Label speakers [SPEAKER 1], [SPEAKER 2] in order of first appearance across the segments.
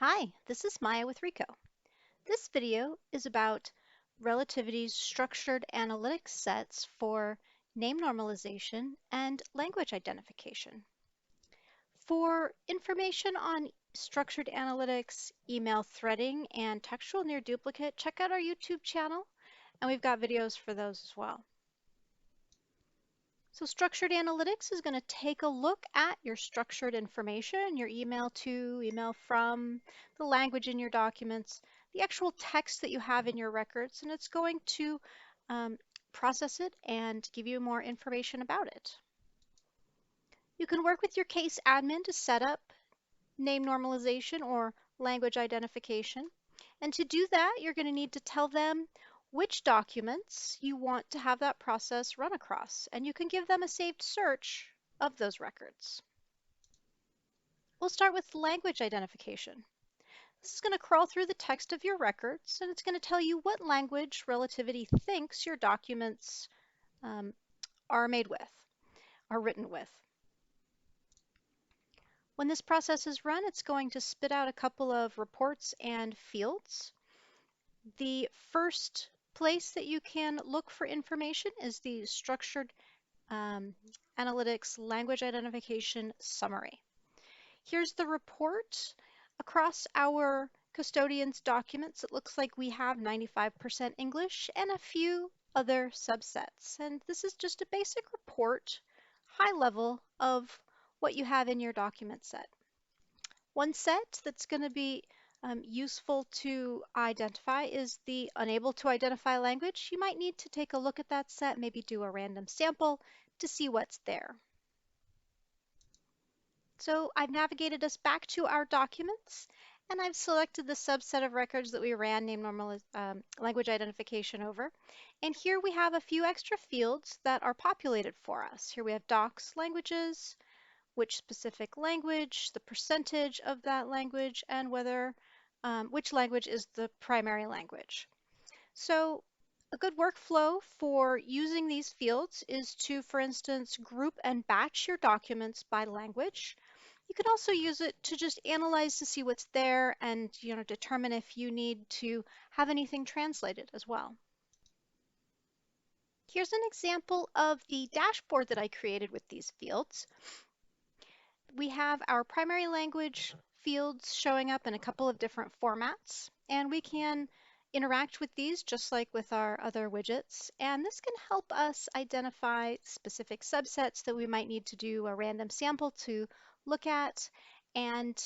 [SPEAKER 1] Hi, this is Maya with Rico. This video is about Relativity's structured analytics sets for name normalization and language identification. For information on structured analytics, email threading, and textual near duplicate, check out our YouTube channel, and we've got videos for those as well. So structured analytics is going to take a look at your structured information, your email to, email from, the language in your documents, the actual text that you have in your records, and it's going to process it and give you more information about it. You can work with your case admin to set up name normalization or language identification. And to do that, you're going to need to tell them which documents you want to have that process run across, and you can give them a saved search of those records. We'll start with language identification. This is going to crawl through the text of your records, and it's going to tell you what language Relativity thinks your documents are made with, are written with. When this process is run, it's going to spit out a couple of reports and fields. The first place that you can look for information is the Structured Analytics Language Identification Summary. Here's the report. Across our custodian's documents, it looks like we have 95% English and a few other subsets. And this is just a basic report, high level, of what you have in your document set. One set that's going to be useful to identify is the unable to identify language. You might need to take a look at that set, maybe do a random sample to see what's there. So I've navigated us back to our documents, and I've selected the subset of records that we ran name language identification over. And here we have a few extra fields that are populated for us. Here we have docs languages, which specific language, the percentage of that language, and whether which language is the primary language. So a good workflow for using these fields is to, for instance, group and batch your documents by language. You can also use it to just analyze to see what's there and determine if you need to have anything translated as well. Here's an example of the dashboard that I created with these fields. We have our primary language fields showing up in a couple of different formats, and we can interact with these just like with our other widgets. And this can help us identify specific subsets that we might need to do a random sample to look at and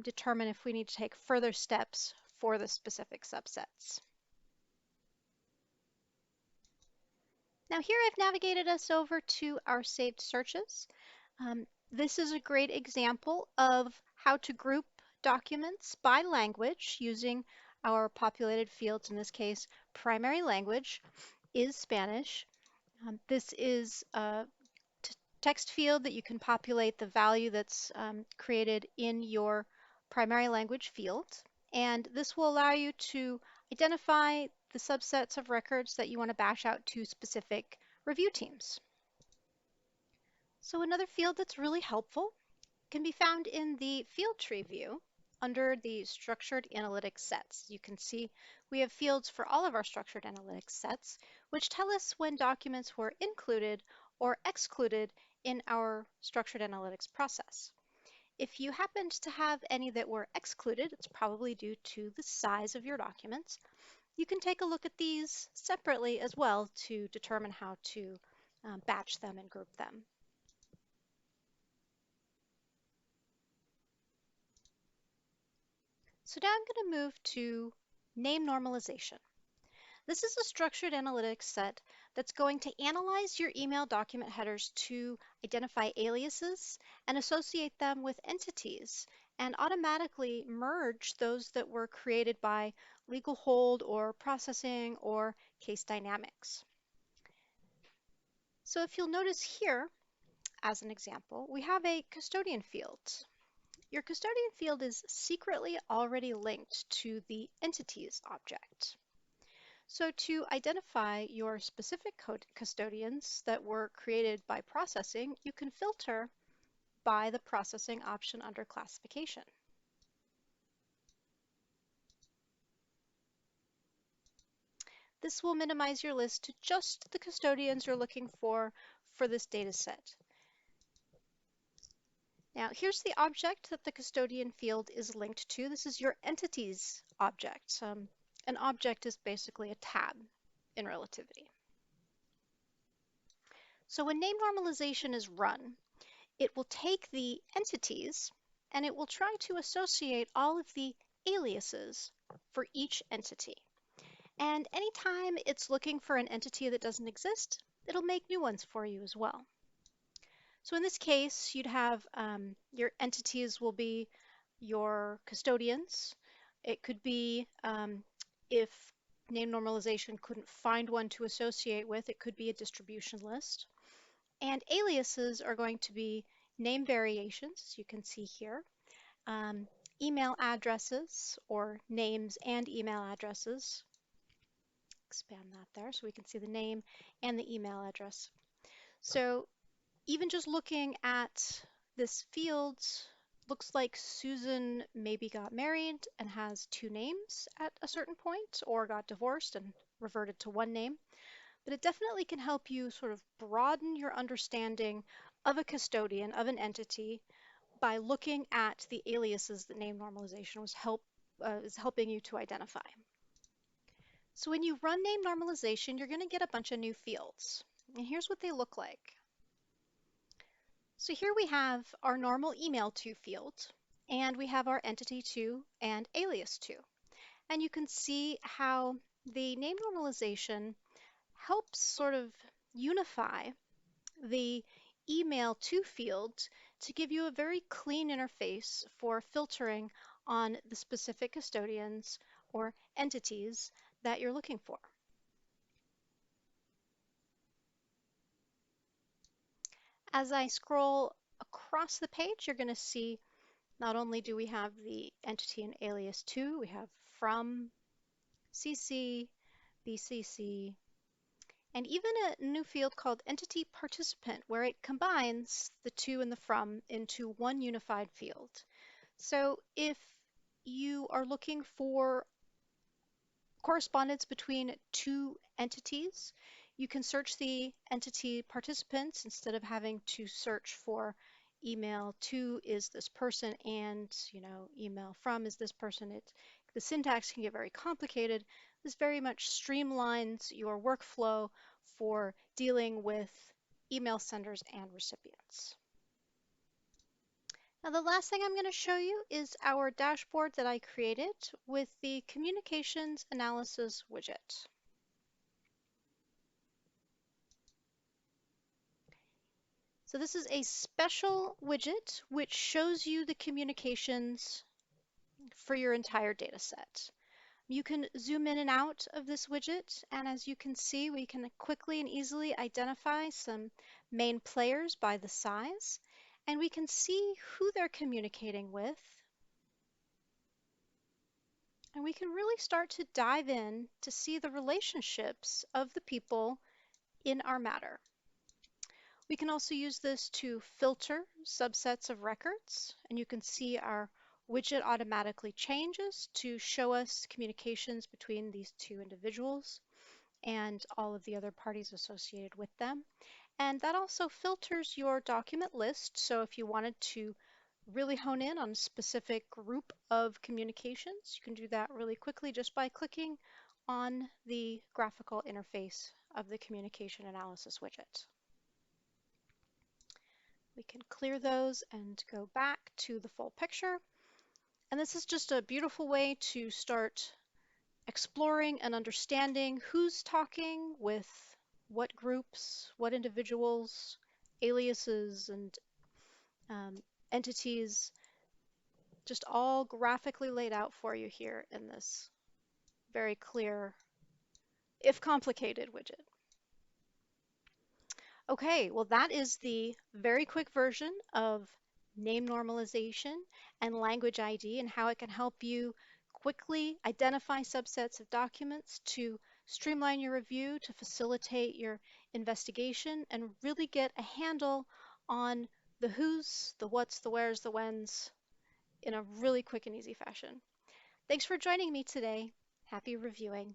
[SPEAKER 1] determine if we need to take further steps for the specific subsets. Now here I've navigated us over to our saved searches. This is a great example of how to group documents by language using our populated fields. In this case, primary language is Spanish. This is a text field that you can populate the value that's created in your primary language field. And this will allow you to identify the subsets of records that you want to bash out to specific review teams. So another field that's really helpful can be found in the field tree view under the structured analytics sets. You can see we have fields for all of our structured analytics sets, which tell us when documents were included or excluded in our structured analytics process. If you happened to have any that were excluded, it's probably due to the size of your documents. You can take a look at these separately as well to determine how to batch them and group them. So now I'm going to move to name normalization. This is a structured analytics set that's going to analyze your email document headers to identify aliases and associate them with entities and automatically merge those that were created by legal hold or processing or case dynamics. So if you'll notice here, as an example, we have a custodian field. Your custodian field is secretly already linked to the entities object. So to identify your specific custodians that were created by processing, you can filter by the processing option under classification. This will minimize your list to just the custodians you're looking for this data set. Now, here's the object that the custodian field is linked to. This is your entities object. An object is basically a tab in Relativity. So when name normalization is run, it will take the entities and it will try to associate all of the aliases for each entity. And anytime it's looking for an entity that doesn't exist, it'll make new ones for you as well. So in this case, you'd have your entities will be your custodians. It could be if name normalization couldn't find one to associate with, it could be a distribution list. And aliases are going to be name variations, as you can see here, email addresses or names and email addresses. Expand that there so we can see the name and the email address. So even just looking at this field, looks like Susan maybe got married and has two names at a certain point, or got divorced and reverted to one name. But it definitely can help you sort of broaden your understanding of a custodian, of an entity, by looking at the aliases that name normalization is helping you to identify. So when you run name normalization, you're going to get a bunch of new fields. And here's what they look like. So here we have our normal email to field, and we have our entity to and alias to. And you can see how the name normalization helps sort of unify the email to field to give you a very clean interface for filtering on the specific custodians or entities that you're looking for. As I scroll across the page, you're going to see not only do we have the entity and alias to, we have from, CC, BCC, and even a new field called entity participant, where it combines the to and the from into one unified field. So if you are looking for correspondence between two entities, you can search the entity participants instead of having to search for email to is this person and email from is this person. The syntax can get very complicated. This very much streamlines your workflow for dealing with email senders and recipients. Now the last thing I'm going to show you is our dashboard that I created with the Communications Analysis widget. So this is a special widget which shows you the communications for your entire data set. You can zoom in and out of this widget, and as you can see, we can quickly and easily identify some main players by the size, and we can see who they're communicating with. And we can really start to dive in to see the relationships of the people in our matter. We can also use this to filter subsets of records, and you can see our widget automatically changes to show us communications between these two individuals and all of the other parties associated with them. And that also filters your document list, so if you wanted to really hone in on a specific group of communications, you can do that really quickly just by clicking on the graphical interface of the Communication Analysis widget. We can clear those and go back to the full picture. And this is just a beautiful way to start exploring and understanding who's talking with what groups, what individuals, aliases, and entities, just all graphically laid out for you here in this very clear, if complicated, widget. Okay, well that is the very quick version of name normalization and language ID and how it can help you quickly identify subsets of documents to streamline your review, to facilitate your investigation, and really get a handle on the who's, the what's, the where's, the when's in a really quick and easy fashion. Thanks for joining me today. Happy reviewing.